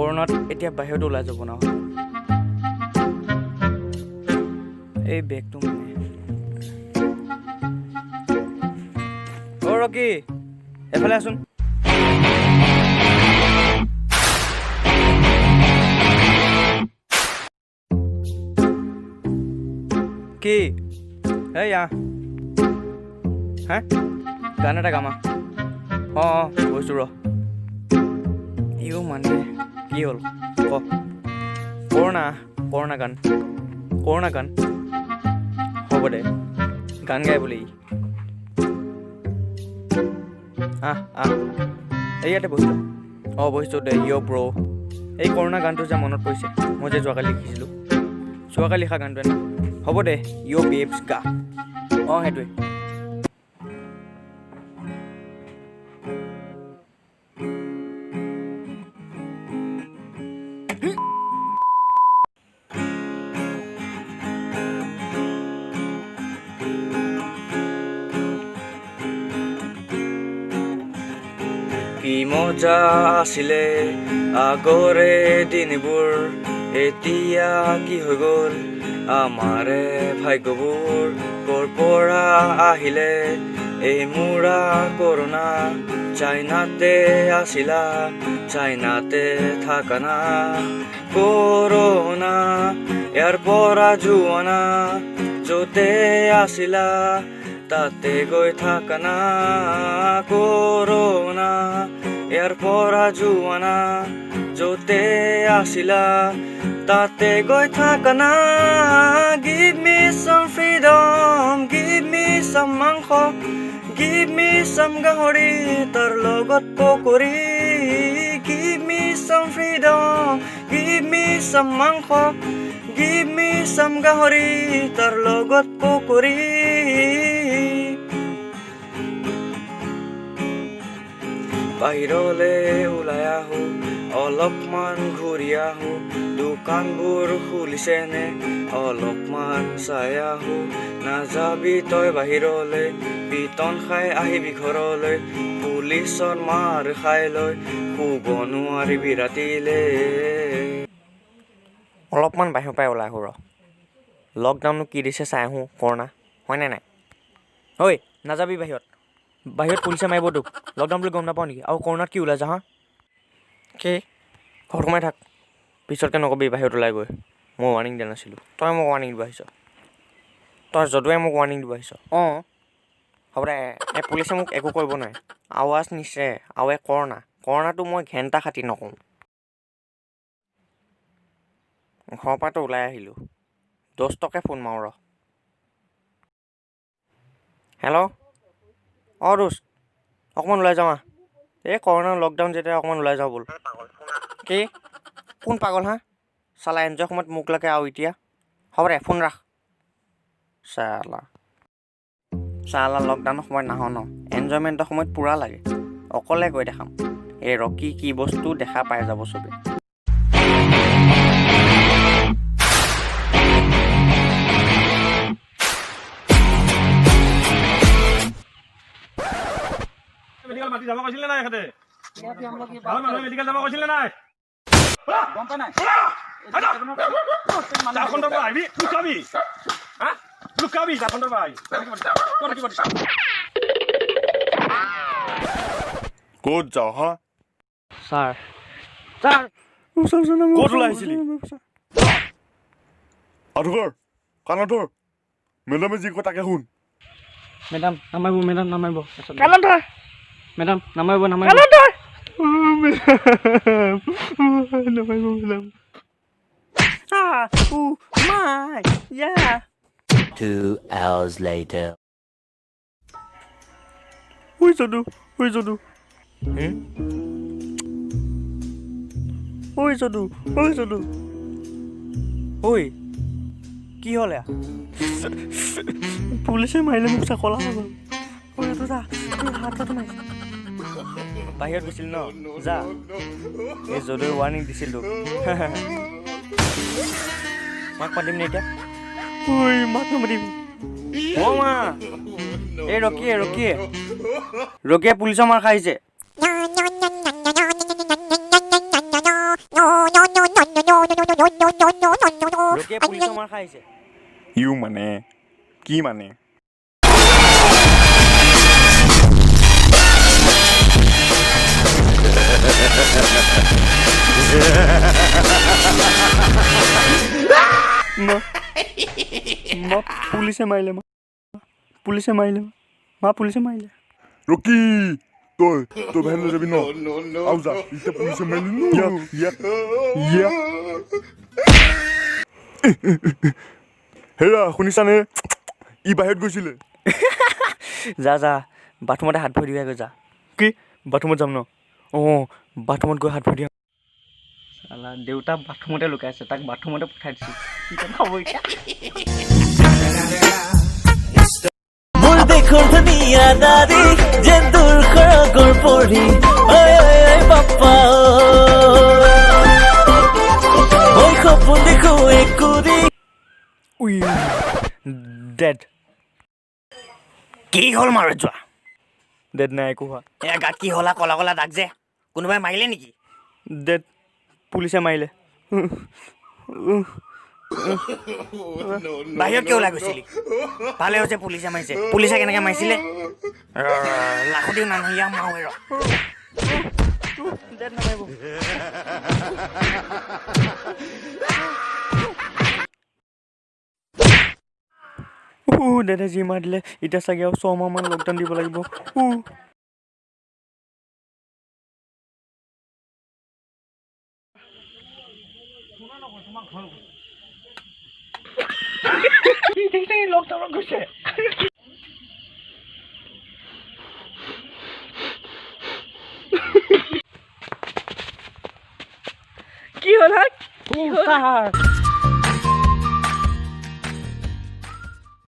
কৰোণাত এতিয়া বাহিৰত ওলাই যাব না এই বেগটো মানে অ ৰকি এফালে আছোন কি এই হা গান এটা গামা গৈছোঁ ৰ ইও মানে কি হ'ল ক কৰোণা গান হ'ব দে গান গাই বুলি ইয়াতে বহিছোঁ বহিছোঁ দে ব্ৰ এই কৰোণা গানটো যে মনত পৰিছে মই যে যোৱাকালি লিখিছিলোঁ লিখা গানটোৱে না হ'ব দে বেবছ গা সেইটোৱে কি মজা আছিলে আগৰে দিনবোৰ এতিয়া কি হৈ গ'ল আমাৰে ভাগ্যবোৰ ক'ৰ পৰা আহিলে এই মোৰা কৰোণা চাইনাতে আছিলা চাইনাতে থাকা না কৰোণা ইয়াৰ পৰা যোৱা না য'তে আছিলা তাতে গৈ থাকা না কৰোণা ইয়াৰ পৰা যোৱা না য'তে আছিলা তাতে গৈ থাকা না give me some freedom give me some মাংস give me some গাহৰি তাৰ লগত পকৰি give me some freedom give me some মাংস give me some গাহৰি তাৰ লগত পকৰি বাহিৰলে ওলাই আহোঁ অলপমান ঘূৰি আহোঁ দোকানবোৰ খুলিছেনে অলপমান চাই আহোঁ নাযাবি তই বাহিৰলৈ পিটন খাই আহিবি ঘৰলৈ পুলিচৰ মাৰ খাই লৈ শুব নোৱাৰিবি ৰাতিলে অলপমান বাহিৰৰ পৰাই ওলাই আহোঁ ৰ লকডাউননো কি দিছে চাই আহোঁ কৰোণা হয়নে নাই ঐ নাযাবি বাহিৰত পুলিচে মাৰিব তোক লকডাউন বুলি গম নাপাওঁ নেকি আৰু কৰোণাত কি ওলাই যা কি ঘৰত সোমাই থাক পিছতকৈ নকবি বাহিৰত ওলাই গৈ মই ৱাৰ্ণিং দিয়া নাছিলোঁ তই মোক ৱাৰ্ণিং দিব আহিছ তই যদুৱে মোক ৱাৰ্ণিং দিব আহিছ হ'ব দে এই পুলিচে মোক একো কৰিব নোৱাৰে আৱাজ নিছে আৰু এই কৰোণাটো মই ঘেণ্টা খাতি নকওঁ ঘৰৰ পৰাতো ওলাই আহিলোঁ 10 টকা ফোন মাৰো ৰ হেল্ল' দোস্ত অকণমান ওলাই যাওঁ এই কৰোণা লকডাউন যেতিয়া অকণমান ওলাই যাওঁ ব'ল কি কোন পাগল চালা এনজয় সময়ত মোক লাগে আৰু এতিয়া হ'ব দে ফোন ৰাখ চালা লকডাউনৰ সময়ত নাহ ন এনজয়মেণ্টৰ সময়ত পূৰা লাগে অকলে গৈ দেখাম এই ৰকি কি বস্তু দেখা পাই যাব চবে মেডিকেল মাতি যাব কৈছিলে নাই এখেতে মানুহে মেডিকেল যাব কৈছিলে নাই গম পাই নাই জাফন্দৰ পৰা আহিবি লুকাবি জাফন্দৰ পৰা আহি ক'ত যাওঁ ছাৰ ক'ত ওলাই আহিছিলি আধুকৰ কাণত ধৰ মেডামে যি কয় তাকে শুন মেডাম নামাৰিব মেডাম মেডাম 2 hours later. ঐ যদু ঐ কি হ'ল পুলিচে মাৰিলে মোক কলা হৈ গ'ল বাহিৰত গৈছিল ন যা এই যদুৱে ৱাৰ্ণিং দিছিল তোক মাক মাতিম নে এতিয়া মাক নামাতিম মা এই ৰকিয়ে পুলিচৰ মাৰ খাইছে ৰকিয়ে পুলিচৰ মাৰ খাইছে ইউ মানে কি মানে মা পুলিচে মাৰিলে পুলিচে মাৰিলে ৰকি তই ভেন লৈ যাবি ন আও যা এতিয়া পুলিচে মাৰিলি হেৰা শুনিছানে ই বাহিৰত গৈছিলে যা বাথৰুমতে হাত ভৰি দিয়াগৈ যা কি বাথৰুমত যাম ন অঁ বাথৰুমত গৈ হাত ভৰি দিয়া চালা দেউতা বাথৰুমতে লুকাই আছে তাক বাথৰুমতে পঠাই দিছোঁ খাব এতিয়া মোৰ দেশৰ ধুনীয়া নাৰী যে দূৰ খৰগৰ পৰি ঐ বাপ্পা মই সপোন দেখো একুৰি উই ডেড কি হ'ল মাৰত যোৱা ডেড নাই একো হোৱা এয়া গাত কি হ'লা কলা কলা দাগ যে কোনোবাই মাৰিলে নেকি ডেড পুলিচে মাৰিলে বাহিৰত কিয় ওলাই গৈছিলি ভালে হৈছে পুলিচে মাৰিছে পুলিচে কেনেকে মাৰিছিলে লাখতিও নানো ইয়াক মাৰোৱে ৰ ডেড নামাৰিব ডেডে যি মাৰ দিলে এতিয়া চাগে আৰু 6 মাহমান লকডাউন দিব লাগিব কি হ'ল